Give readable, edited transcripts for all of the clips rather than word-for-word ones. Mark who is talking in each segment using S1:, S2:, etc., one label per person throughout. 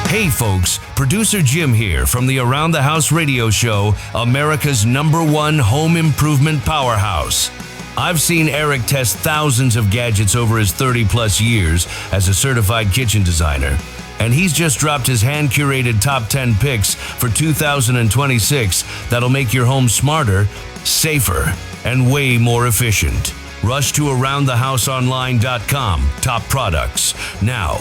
S1: Hey folks, producer Jim here from the Around the House radio show, America's #1 home improvement powerhouse. I've seen Eric test thousands of gadgets over his 30 plus years as a certified kitchen designer. And he's just dropped his hand-curated top 10 picks for 2026 that'll make your home smarter, safer, and way more efficient. Rush to AroundTheHouseOnline.com, top products, now.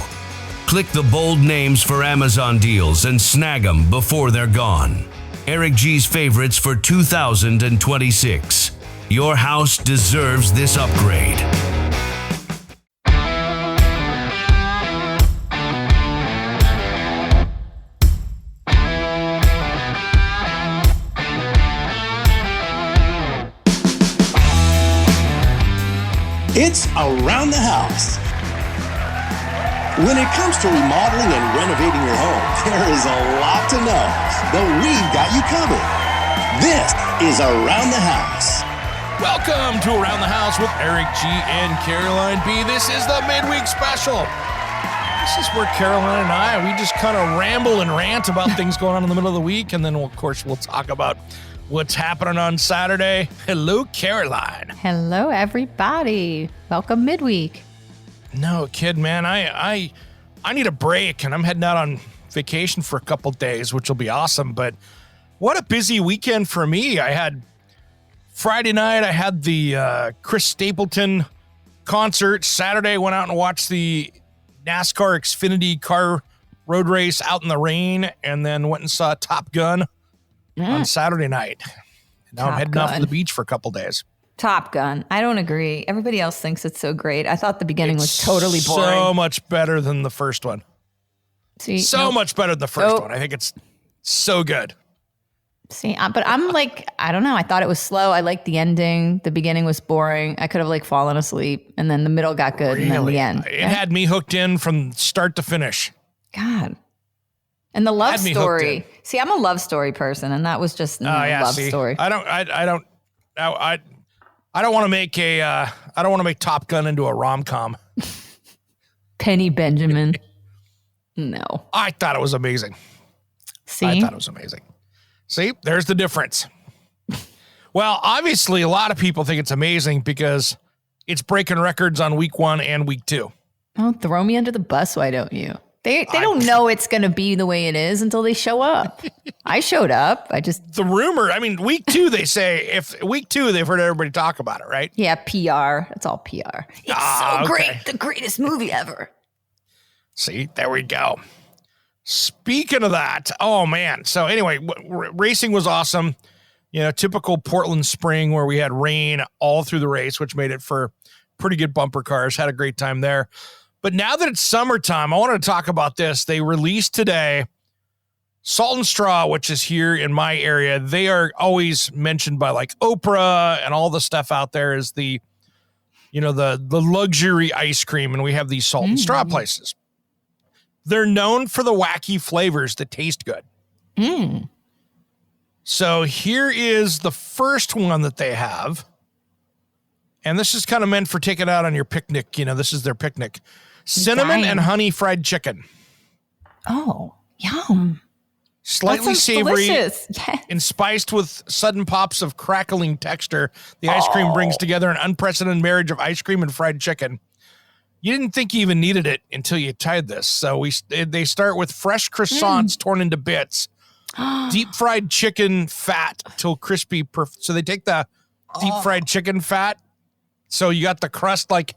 S1: Click the bold names for Amazon deals and snag them before they're gone. Eric G's favorites for 2026. Your house deserves this upgrade.
S2: It's Around the House. When it comes to remodeling and renovating your home, there is a lot to know, but we've got you covered. This is Around the House.
S3: Welcome to Around the House with Eric G and Caroline B. This is the midweek special. This is where Caroline and we just kind of ramble and rant about things going on in the middle of the week, and then, of course, we'll talk about what's happening on Saturday. Hello, Caroline.
S4: Hello, everybody. Welcome midweek.
S3: No kid, man. I need a break, and I'm heading out on vacation for a couple days, which will be awesome. But what a busy weekend for me. I had Friday night, I had the Chris Stapleton concert. Saturday, went out and watched the NASCAR Xfinity car road race out in the rain, and then went and saw Top Gun on Saturday night. Now I'm heading off to the beach for a couple days.
S4: Top Gun. I don't agree. Everybody else thinks it's so great. I thought the beginning was totally boring.
S3: So much better than the first one.
S4: See,
S3: much better than the first one. I think it's so good.
S4: See, but I'm like, I don't know. I thought it was slow. I liked the ending. The beginning was boring. I could have fallen asleep, and then the middle got good, and then the end.
S3: It had me hooked in from start to finish.
S4: God. And the love story. See, I'm a love story person, and that was just a love story.
S3: I don't want to make I don't want to make Top Gun into a rom-com.
S4: Penny Benjamin. No.
S3: I thought it was amazing.
S4: See?
S3: I thought it was amazing. See, there's the difference. Well, obviously, a lot of people think it's amazing because it's breaking records on week 1 and week 2.
S4: Oh, throw me under the bus, why don't you? They don't know it's going to be the way it is until they show up. I showed up.
S3: The rumor, week 2, they say, if week 2, they've heard everybody talk about it, right?
S4: Yeah, PR. It's all PR. It's so great. The greatest movie ever.
S3: See, there we go. Speaking of that, oh man. So anyway, racing was awesome. Typical Portland spring where we had rain all through the race, which made it for pretty good bumper cars. Had a great time there. But now that it's summertime, I wanted to talk about this. They released today Salt and Straw, which is here in my area. They are always mentioned by Oprah and all the stuff out there as the luxury ice cream. And we have these Salt and Straw places. They're known for the wacky flavors that taste good. So here is the first one that they have. And this is kind of meant for taking out on your picnic. This is their picnic. Cinnamon and honey fried chicken.
S4: Oh, yum.
S3: Slightly savory
S4: yes.
S3: and spiced with sudden pops of crackling texture. The ice cream brings together an unprecedented marriage of ice cream and fried chicken. You didn't think you even needed it until you tried this. So they start with fresh croissants torn into bits, deep fried chicken fat till crispy. So they take the deep fried chicken fat. So you got the crust like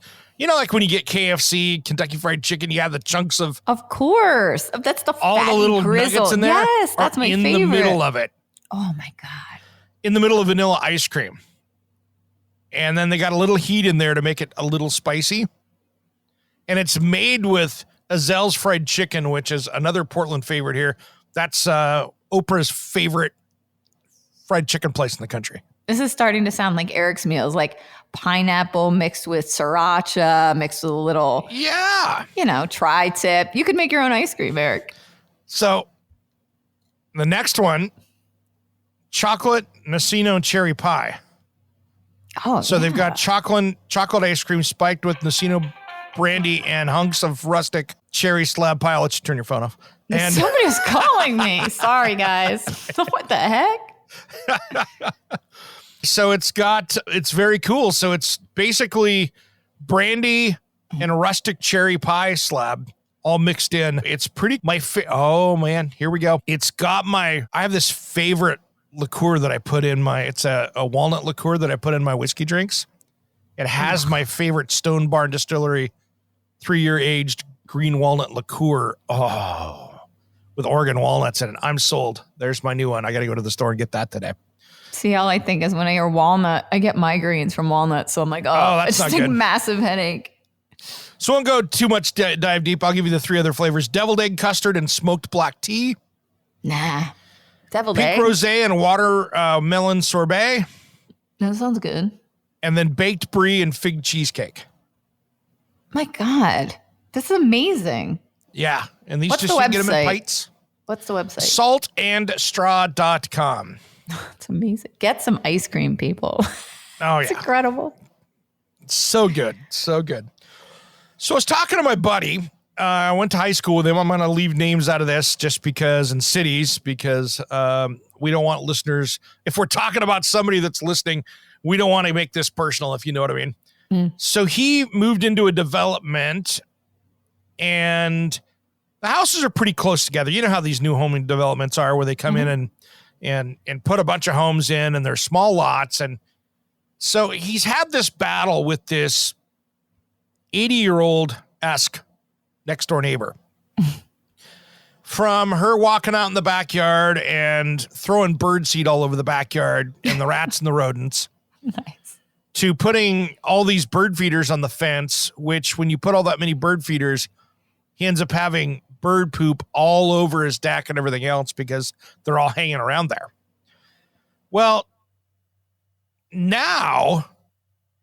S3: when you get KFC, Kentucky Fried Chicken, you have the chunks of
S4: course. That's the
S3: all the little
S4: grizzle.
S3: Nuggets in there.
S4: Yes, that's my favorite.
S3: In the middle of it.
S4: Oh my God.
S3: In the middle of vanilla ice cream. And then they got a little heat in there to make it a little spicy. And it's made with Azel's Fried Chicken, which is another Portland favorite here. That's Oprah's favorite fried chicken place in the country.
S4: This is starting to sound like Eric's meals, like pineapple mixed with sriracha, mixed with a little, tri-tip. You could make your own ice cream, Eric.
S3: So the next one, chocolate Nocino cherry pie.
S4: Oh,
S3: so they've got chocolate ice cream spiked with Nocino brandy and hunks of rustic cherry slab pie. I'll let you turn your phone off. And
S4: somebody's calling me. Sorry, guys. What the heck?
S3: So it's very cool. So it's basically brandy and rustic cherry pie slab all mixed in. It's pretty, oh man, here we go. I have this favorite liqueur that I put in it's a walnut liqueur that I put in my whiskey drinks. It has my favorite Stone Barn Distillery 3-year aged green walnut liqueur. Oh, with Oregon walnuts in it. I'm sold. There's my new one. I got to go to the store and get that today.
S4: See, all I think is when I hear walnut, I get migraines from walnuts. So I'm like,
S3: that's
S4: it's
S3: not
S4: just
S3: good.
S4: a massive headache.
S3: So I won't go too much dive deep. I'll give you the 3 other flavors: deviled egg custard and smoked black tea.
S4: Nah. Deviled egg?
S3: Pink rosé and watermelon sorbet.
S4: That sounds good.
S3: And then baked brie and fig cheesecake.
S4: My God. This is amazing.
S3: Yeah. And these
S4: What's
S3: just
S4: the
S3: you can get them in
S4: website?
S3: pints.
S4: What's the website?
S3: saltandstraw.com.
S4: It's amazing. Get some ice cream, people.
S3: Oh,
S4: It's
S3: yeah.
S4: incredible.
S3: So good. So good. So I was talking to my buddy. I went to high school with him. I'm going to leave names out of this just because, and cities, because we don't want listeners. If we're talking about somebody that's listening, we don't want to make this personal, if you know what I mean. So he moved into a development and the houses are pretty close together. You know how these new home developments are where they come in and put a bunch of homes in and they're small lots. And so he's had this battle with this 80-year-old-esque next door neighbor. From her walking out in the backyard and throwing birdseed all over the backyard and the rats and the rodents.
S4: Nice.
S3: To putting all these bird feeders on the fence, which when you put all that many bird feeders, he ends up having bird poop all over his deck and everything else because they're all hanging around there. Well, now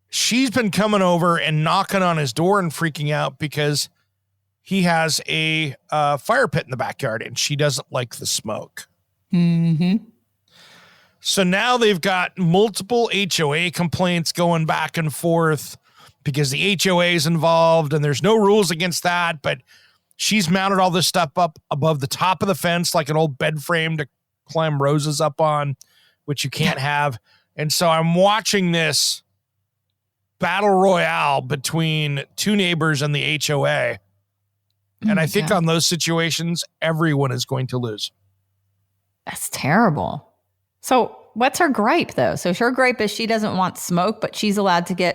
S3: she's been coming over and knocking on his door and freaking out because he has a fire pit in the backyard and she doesn't like the smoke.
S4: Mm-hmm.
S3: So now they've got multiple HOA complaints going back and forth because the HOA is involved and there's no rules against that, but she's mounted all this stuff up above the top of the fence like an old bed frame to climb roses up on, which you can't have. And so I'm watching this battle royale between two neighbors and the HOA. And I think on those situations, everyone is going to lose.
S4: That's terrible. So what's her gripe, though? So her gripe is she doesn't want smoke, but she's allowed to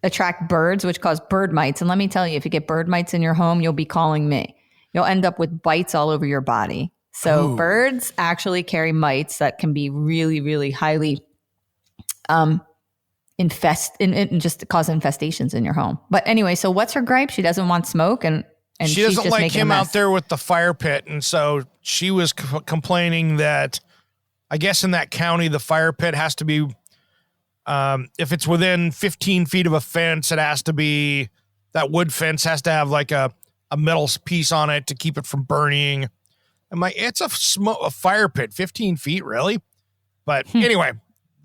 S4: attract birds, which cause bird mites. And let me tell you, if you get bird mites in your home, you'll be calling me. You'll end up with bites all over your body. So birds actually carry mites that can be really, really highly just cause infestations in your home. But anyway, so what's her gripe? She doesn't want smoke and
S3: she doesn't like him out there with the fire pit. And so she was complaining that I guess in that county, the fire pit has to be, if it's within 15 feet of a fence, it has to be, that wood fence has to have like a metal piece on it to keep it from burning. I'm like, it's a fire pit, 15 feet, really? But anyway,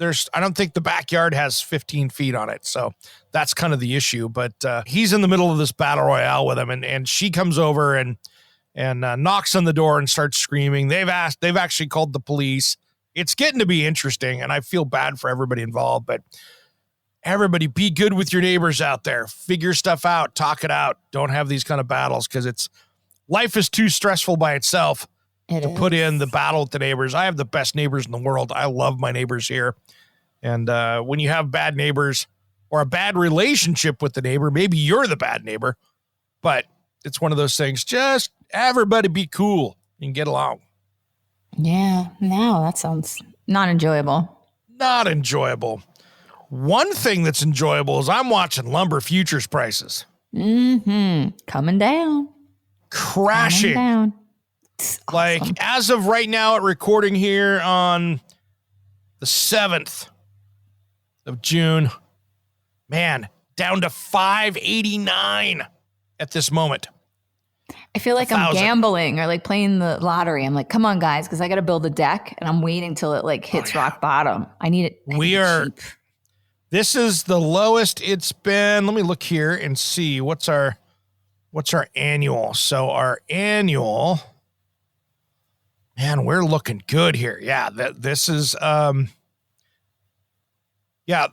S3: I don't think the backyard has 15 feet on it. So that's kind of the issue. But he's in the middle of this battle royale with him. And she comes over and knocks on the door and starts screaming. They've actually called the police. It's getting to be interesting, and I feel bad for everybody involved, but everybody be good with your neighbors out there. Figure stuff out, talk it out. Don't have these kind of battles because life is too stressful by itself to put in the battle with the neighbors. I have the best neighbors in the world. I love my neighbors here. And when you have bad neighbors or a bad relationship with the neighbor, maybe you're the bad neighbor, but it's one of those things. Just everybody be cool and get along.
S4: Yeah, no, that sounds not enjoyable.
S3: Not enjoyable. One thing that's enjoyable is I'm watching lumber futures prices.
S4: Coming down.
S3: Crashing.
S4: Coming down.
S3: Like
S4: Awesome.
S3: as of right now at recording here on the 7th of June, man, down to $589 at this moment.
S4: I feel like I'm gambling or like playing the lottery. I'm like, come on, guys, because I got to build a deck and I'm waiting till it like hits rock bottom. I need it.
S3: This is the lowest it's been. Let me look here and see what's our annual. So our annual, man, we're looking good here. Yeah, this is the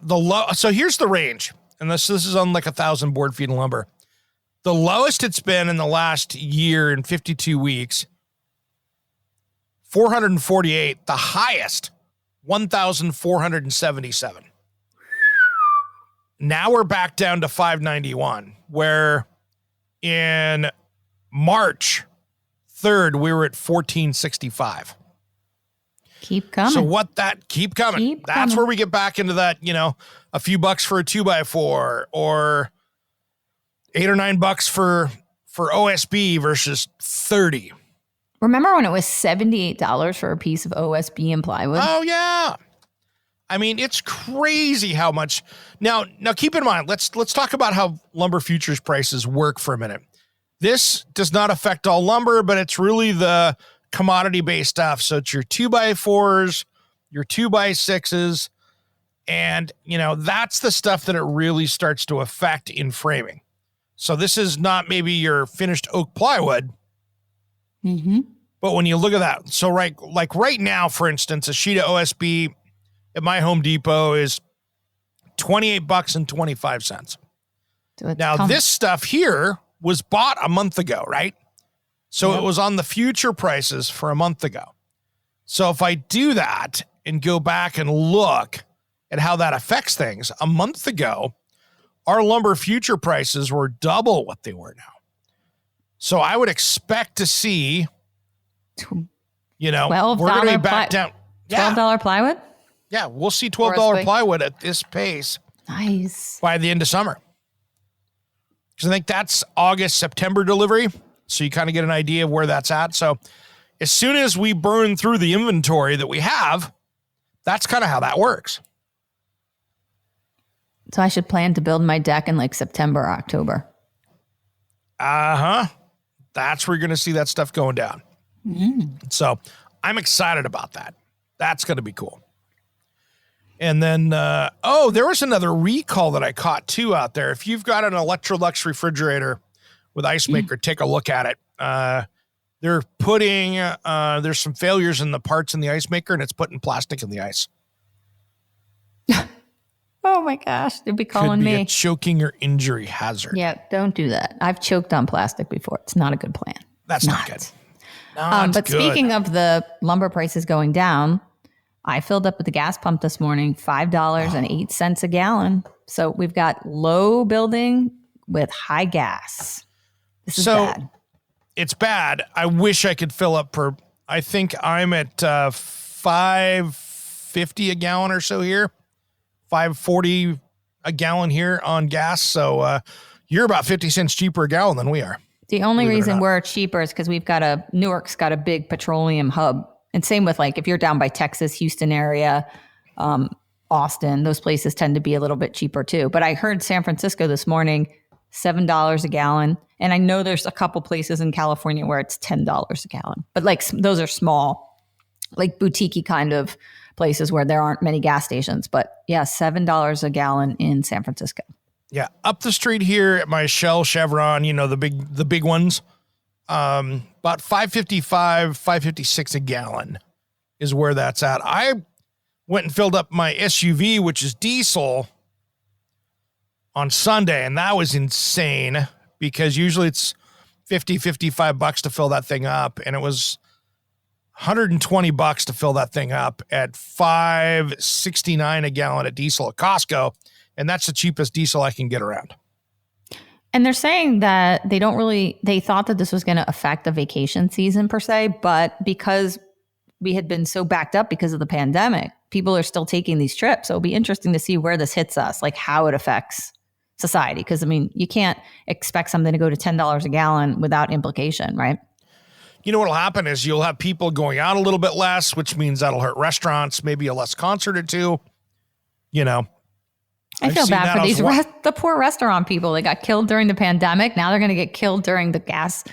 S3: low. So here's the range, and this is on like 1,000 board feet of lumber. The lowest it's been in the last year and 52 weeks, 448. The highest, 1,477. Now we're back down to 591, where in March 3rd, we were at 1465.
S4: Keep coming.
S3: So keep coming. That's where we get back into that, a few bucks for a 2x4 or $8 or $9 for OSB versus 30.
S4: Remember when it was $78 for a piece of OSB and plywood?
S3: Oh, yeah. I mean, it's crazy how much. Now keep in mind, let's talk about how lumber futures prices work for a minute. This does not affect all lumber, but it's really the commodity-based stuff. So it's your 2x4s, your 2x6s, and, that's the stuff that it really starts to affect in framing. So this is not maybe your finished oak plywood.
S4: Mm-hmm.
S3: But when you look at that, so right now, for instance, a sheet of OSB at my Home Depot is $28.25. Now, this stuff here was bought a month ago, right? So It was on the future prices for a month ago. So if I do that and go back and look at how that affects things, a month ago, our lumber future prices were double what they were now. So I would expect to see, we're going to be back down.
S4: $12 plywood?
S3: Yeah, we'll see $12 plywood at this pace.
S4: Nice.
S3: By the end of summer. Because I think that's August, September delivery. So you kind of get an idea of where that's at. So as soon as we burn through the inventory that we have, that's kind of how that works.
S4: So I should plan to build my deck in like September or October.
S3: Uh-huh. That's where you're going to see that stuff going down.
S4: Mm.
S3: So I'm excited about that. That's going to be cool. And then, there was another recall that I caught too out there. If you've got an Electrolux refrigerator with ice maker, take a look at it. They're putting, there's some failures in the parts in the ice maker, and it's putting plastic in the ice.
S4: Oh my gosh, they'd be calling me.
S3: Could be a choking or injury hazard.
S4: Yeah, don't do that. I've choked on plastic before. It's not a good plan.
S3: That's not good.
S4: But speaking of the lumber prices going down, I filled up at the gas pump this morning, $5.08 a gallon. So we've got low building with high gas. This is bad.
S3: It's bad. I wish I could fill up I think I'm at $5.50 a gallon or so here. $5.40 a gallon here on gas. So you're about 50 cents cheaper a gallon than we are.
S4: The only reason we're cheaper is because Newark's got a big petroleum hub. And same with if you're down by Texas, Houston area, Austin, those places tend to be a little bit cheaper too. But I heard San Francisco this morning, $7 a gallon. And I know there's a couple places in California where it's $10 a gallon. But those are small, boutique-y kind of places where there aren't many gas stations. But yeah, $7 a gallon in San Francisco.
S3: Yeah. Up the street here at my Shell Chevron, the big ones, about $5.55, $5.56 a gallon is where that's at. I went and filled up my SUV, which is diesel, on Sunday, and that was insane because usually it's $55 to fill that thing up, and it was $120 to fill that thing up at $5.69 a gallon at diesel at Costco, and that's the cheapest diesel I can get around.
S4: And they're saying that they thought that this was going to affect the vacation season per se, but because we had been so backed up because of the pandemic, people are still taking these trips. So it'll be interesting to see where this hits us, how it affects society. Because, you can't expect something to go to $10 a gallon without implication, right?
S3: You know what'll happen is you'll have people going out a little bit less, which means that'll hurt restaurants, maybe a less concert or two,
S4: I feel bad for these the poor restaurant people. They got killed during the pandemic. Now they're going to get killed during the gas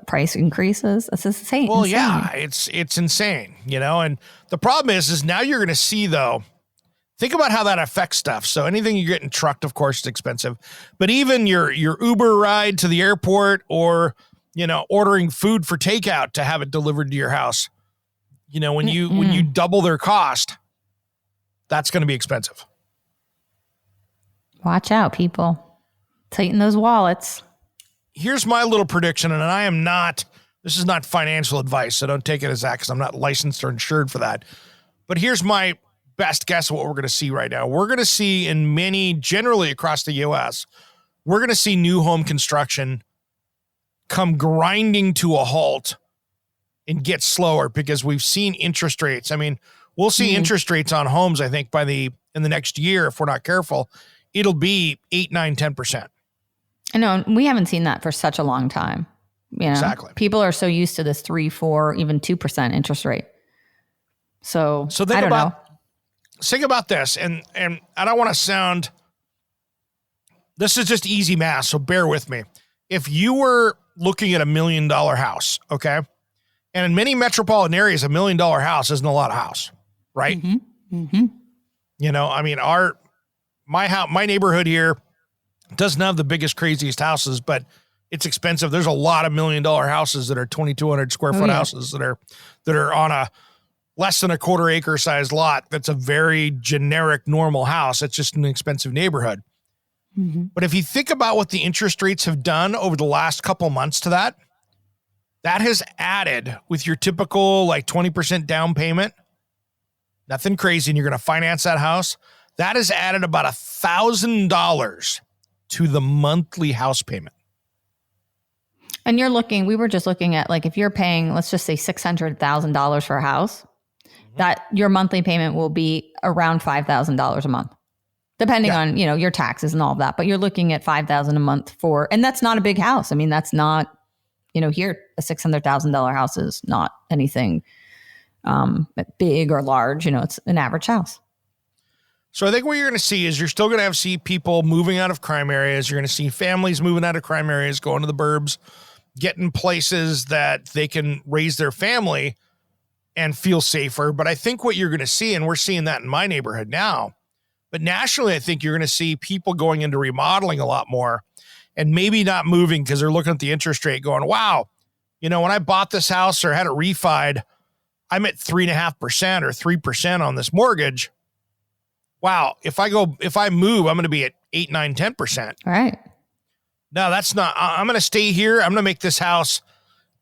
S4: price increases. That's insane.
S3: Well, yeah, it's insane, and the problem is now you're going to see though think about how that affects stuff. So anything you're getting trucked, of course, is expensive. But even your Uber ride to the airport, or, ordering food for takeout to have it delivered to your house, when you double their cost, that's going to be expensive.
S4: Watch out, people. Tighten those wallets.
S3: Here's my little prediction, and this is not financial advice, so don't take it as that, because I'm not licensed or insured for that. But here's my best guess of what we're going to see right now. We're going to see generally across the U.S., we're going to see new home construction come grinding to a halt and get slower, because we've seen interest rates. I mean, we'll see interest rates on homes, I think, in the next year, if we're not careful, it'll be 8, 9, 10%.
S4: I know. We haven't seen that for such a long time.
S3: Exactly.
S4: People are so used to this 3, 4, even 2% interest rate. So
S3: think about this, and I don't want to sound, this is just easy math, so bear with me. If you were looking at $1 million house, okay, and in many metropolitan areas, $1 million house isn't a lot of house, right? I mean, my neighborhood here doesn't have the biggest, craziest houses, but it's expensive. There's a lot of $1 million houses that are 2,200 square foot houses that are on a less than a quarter acre sized lot. That's a very generic, normal house. It's just an expensive neighborhood. But if you think about what the interest rates have done over the last couple months to that has added, with your typical 20% down payment, nothing crazy, and you're going to finance that house, that has added about $1,000 to the monthly house payment.
S4: And we were just looking at, if you're paying, let's just say $600,000 for a house, that your monthly payment will be around $5,000 a month, depending on, your taxes and all of that. But you're looking at $5,000 a month and that's not a big house. I mean, that's not, here, a $600,000 house is not anything big or large, it's an average house.
S3: So I think what you're going to see is you're still going to see people moving out of crime areas. You're going to see families moving out of crime areas, going to the burbs, getting places that they can raise their family and feel safer. But I think what you're going to see, and we're seeing that in my neighborhood now, but nationally, I think you're going to see people going into remodeling a lot more, and maybe not moving because they're looking at the interest rate going, wow, when I bought this house or had it refied, I'm at 3.5% or 3% on this mortgage. Wow, if I move, I'm going to be at 8, 9, 10%.
S4: Right.
S3: No, that's not. I'm going to stay here. I'm going to make this house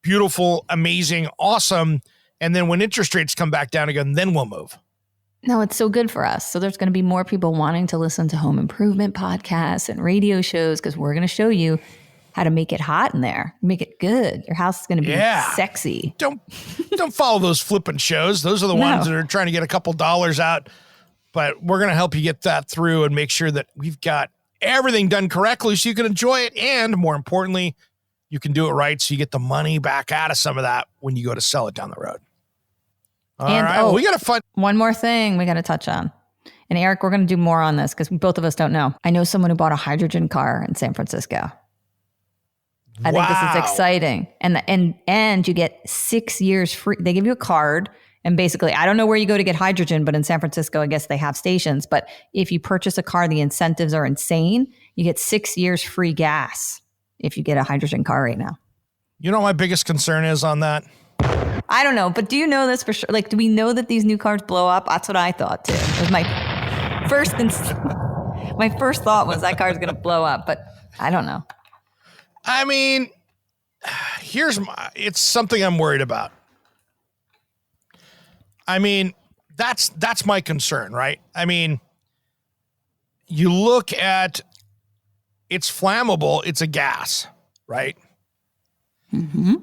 S3: beautiful, amazing, awesome. And then when interest rates come back down again, then we'll move.
S4: No, it's so good for us. So there's going to be more people wanting to listen to home improvement podcasts and radio shows, because we're going to show you how to make it hot in there, make it good. Your house is going to be sexy.
S3: Don't follow those flippant shows. Those are the ones that are trying to get a couple dollars out. But we're going to help you get that through and make sure that we've got everything done correctly so you can enjoy it. And more importantly, you can do it right so you get the money back out of some of that when you go to sell it down the road. All right. Well, we got to find
S4: one more thing we got to touch on. And Eric, we're going to do more on this because both of us don't know. I know someone who bought a hydrogen car in San Francisco. I think this is exciting. And you get 6 years free. They give you a card. And basically, I don't know where you go to get hydrogen, but in San Francisco, I guess they have stations. But if you purchase a car, the incentives are insane. You get 6 years free gas if you get a hydrogen car right now.
S3: You know what my biggest concern is on that?
S4: I don't know, but do you know this for sure? Do we know that these new cars blow up? That's what I thought too. It was my first thought was that car's going to blow up, but I don't know.
S3: I mean, it's something I'm worried about. I mean, that's my concern, right? I mean, you look at, it's flammable, it's a gas, right?
S4: Mm-hmm.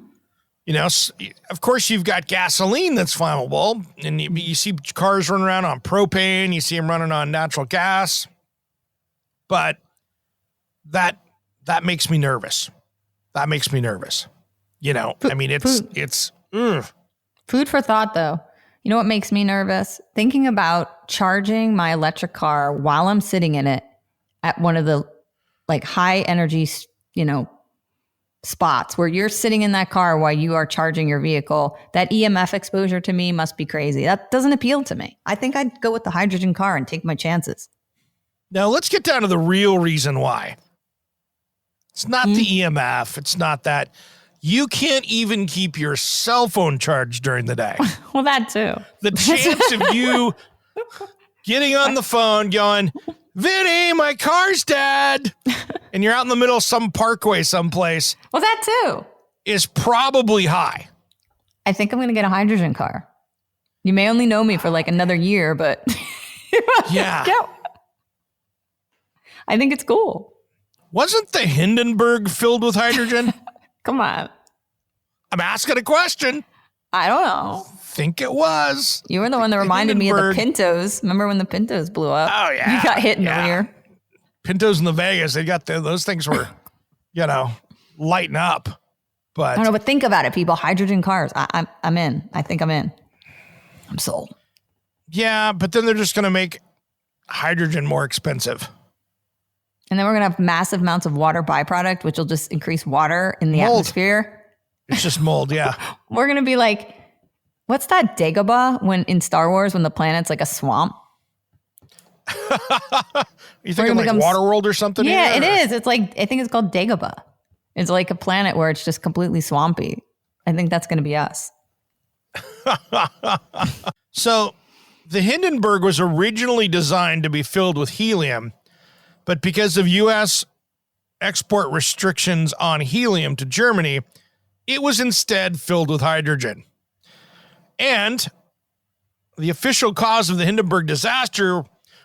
S3: Of course, you've got gasoline that's flammable, and you see cars running around on propane, you see them running on natural gas, but that makes me nervous. That makes me nervous. I mean, it's
S4: food for thought, though. You know what makes me nervous? Thinking about charging my electric car while I'm sitting in it at one of the high energy, spots where you're sitting in that car while you are charging your vehicle, that EMF exposure to me must be crazy. That doesn't appeal to me. I think I'd go with the hydrogen car and take my chances.
S3: Now let's get down to the real reason why. It's not the EMF. It's not that. You can't even keep your cell phone charged during the day.
S4: Well, that too.
S3: The chance of you getting on the phone going, Vinny, my car's dead, and you're out in the middle of some parkway someplace.
S4: Well, that too.
S3: Is probably high.
S4: I think I'm going to get a hydrogen car. You may only know me for like another year, but
S3: yeah.
S4: I think it's cool.
S3: Wasn't the Hindenburg filled with hydrogen?
S4: Come on.
S3: I'm asking a question.
S4: I don't know.
S3: Think it was.
S4: You were the one that reminded me of the Pintos. Remember when the Pintos blew up?
S3: Oh, yeah.
S4: You got hit in the rear.
S3: Pintos in the Vegas, they got those things were, lighting up. But
S4: I don't know, but think about it, people. Hydrogen cars. I'm in. I think I'm in. I'm sold.
S3: Yeah, but then they're just going to make hydrogen more expensive.
S4: And then we're going to have massive amounts of water byproduct, which will just increase water in the atmosphere.
S3: It's just mold, yeah.
S4: We're going to be like, what's that Dagobah when in Star Wars when the planet's like a swamp?
S3: You think of like Waterworld or something?
S4: Yeah, it is. It's like, I think it's called Dagobah. It's like a planet where it's just completely swampy. I think that's going to be us.
S3: So the Hindenburg was originally designed to be filled with helium, but because of U.S. export restrictions on helium to Germany, it was instead filled with hydrogen. And the official cause of the Hindenburg disaster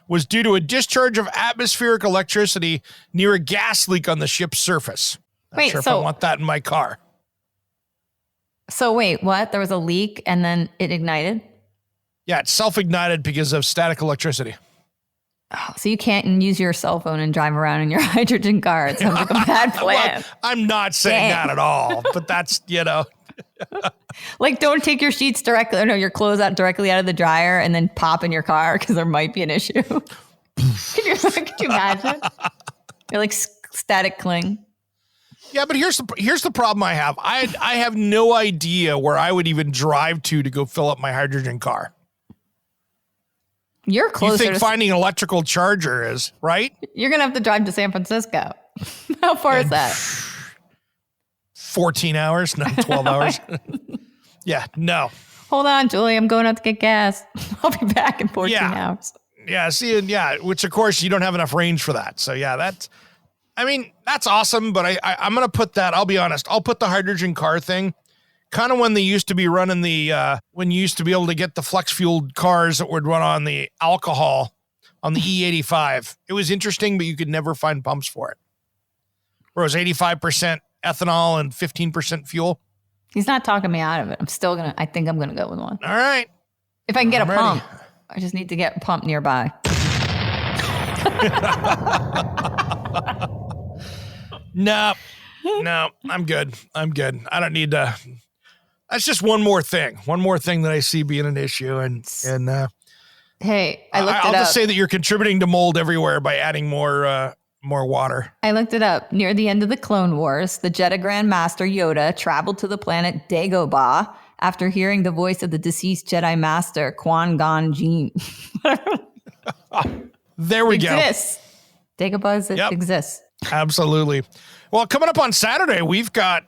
S3: was due to a discharge of atmospheric electricity near a gas leak on the ship's surface. Not sure if I want that in my car.
S4: So wait, what? There was a leak and then it ignited?
S3: Yeah, it self-ignited because of static electricity.
S4: Oh, so you can't use your cell phone and drive around in your hydrogen car. It sounds like a bad plan.
S3: Well, I'm not saying that at all, but that's,
S4: Like, don't take your sheets directly, or no, your clothes out directly out of the dryer and then pop in your car because there might be an issue. Could you imagine? You're like static cling.
S3: Yeah, but here's the problem I have. I have no idea where I would even drive to go fill up my hydrogen car.
S4: You're closer.
S3: You think finding an electrical charger is, right?
S4: You're going to have to drive to San Francisco. How far is that?
S3: 14 hours, not 12 hours. Yeah, no.
S4: Hold on, Julie. I'm going out to get gas. I'll be back in 14 hours.
S3: Yeah, which of course you don't have enough range for that. So yeah, that's awesome. But I'm going to put that, I'll be honest, I'll put the hydrogen car thing kind of when they used to be running when you used to be able to get the flex fueled cars that would run on the alcohol on the E85. It was interesting, but you could never find pumps for it. Where it was 85% ethanol and 15% fuel.
S4: He's not talking me out of it. I think I'm going to go with one.
S3: All right.
S4: If I can get a pump, I just need to get a pump nearby.
S3: No, I'm good. I don't need to. That's just one more thing that I see being an issue. And
S4: hey, I'll
S3: just say that you're contributing to mold everywhere by adding more water.
S4: I looked it up. Near the end of the Clone Wars, the Jedi Grand Master Yoda traveled to the planet Dagobah after hearing the voice of the deceased Jedi Master Qui-Gon Jinn.
S3: There we go.
S4: Dagobah exists.
S3: Absolutely. Well, coming up on Saturday, we've got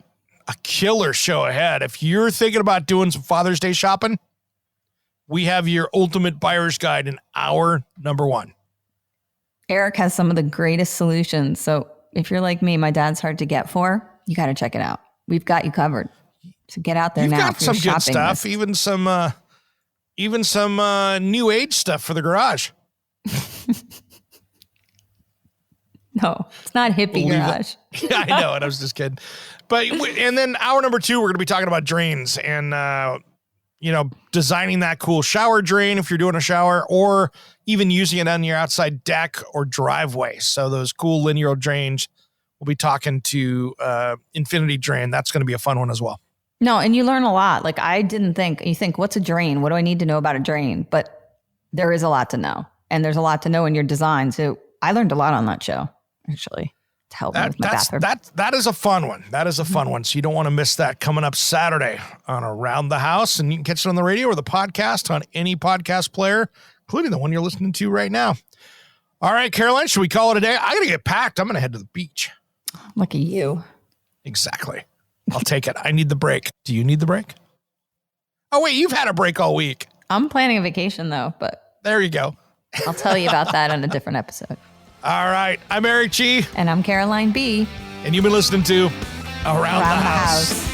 S3: a killer show ahead. If you're thinking about doing some Father's Day shopping, we have your ultimate buyer's guide in hour number 1.
S4: Eric has some of the greatest solutions. So if you're like me, my dad's hard to get for, you got to check it out. We've got you covered. So get out there now.
S3: You've got some good stuff, even some new age stuff for the garage.
S4: No, it's not hippie garage.
S3: Yeah, I know it. I was just kidding. But and then hour number 2, we're going to be talking about drains and designing that cool shower drain if you're doing a shower, or even using it on your outside deck or driveway. So those cool linear drains. We'll be talking to Infinity Drain. That's going to be a fun one as well.
S4: No, and you learn a lot. Like you think, what's a drain? What do I need to know about a drain? But there is a lot to know, and there's a lot to know in your design. So I learned a lot on that show, actually. to help me with my bathroom.
S3: That is a fun one. That is a fun one. So you don't want to miss that coming up Saturday on Around the House. And you can catch it on the radio or the podcast on any podcast player, including the one you're listening to right now. All right, Caroline, should we call it a day? I got to get packed. I'm going to head to the beach.
S4: Look at you.
S3: Exactly. I'll take it. I need the break. Do you need the break? Oh, wait, you've had a break all week.
S4: I'm planning a vacation, though, but
S3: there you go.
S4: I'll tell you about that in a different episode.
S3: All right. I'm Eric G.
S4: And I'm Caroline B.
S3: And you've been listening to Around the House.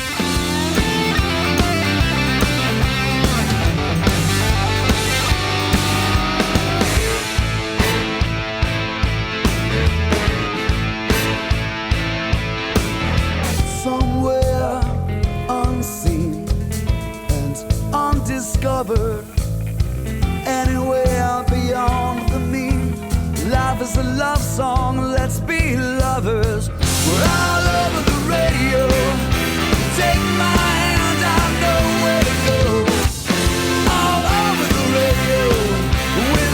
S5: Somewhere unseen and undiscovered, anywhere beyond the mean. Life is a love song, let's be lovers. We're all over the radio. Take my hand, I know where to go. All over the radio with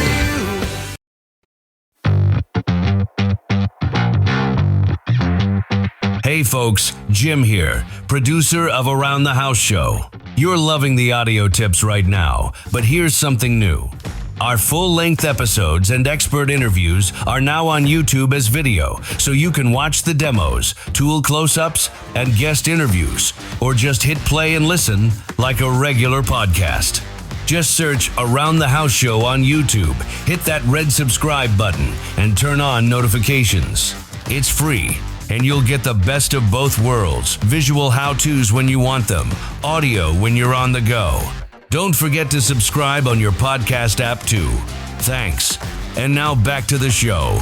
S5: you.
S1: Hey folks, Jim here, producer of Around the House Show. You're loving the audio tips right now, but here's something new. Our full-length episodes and expert interviews are now on YouTube as video, so you can watch the demos, tool close-ups, and guest interviews, or just hit play and listen like a regular podcast. Just search Around the House Show on YouTube, hit that red subscribe button, and turn on notifications. It's free, and you'll get the best of both worlds, visual how-tos when you want them, audio when you're on the go. Don't forget to subscribe on your podcast app too. Thanks. And now back to the show.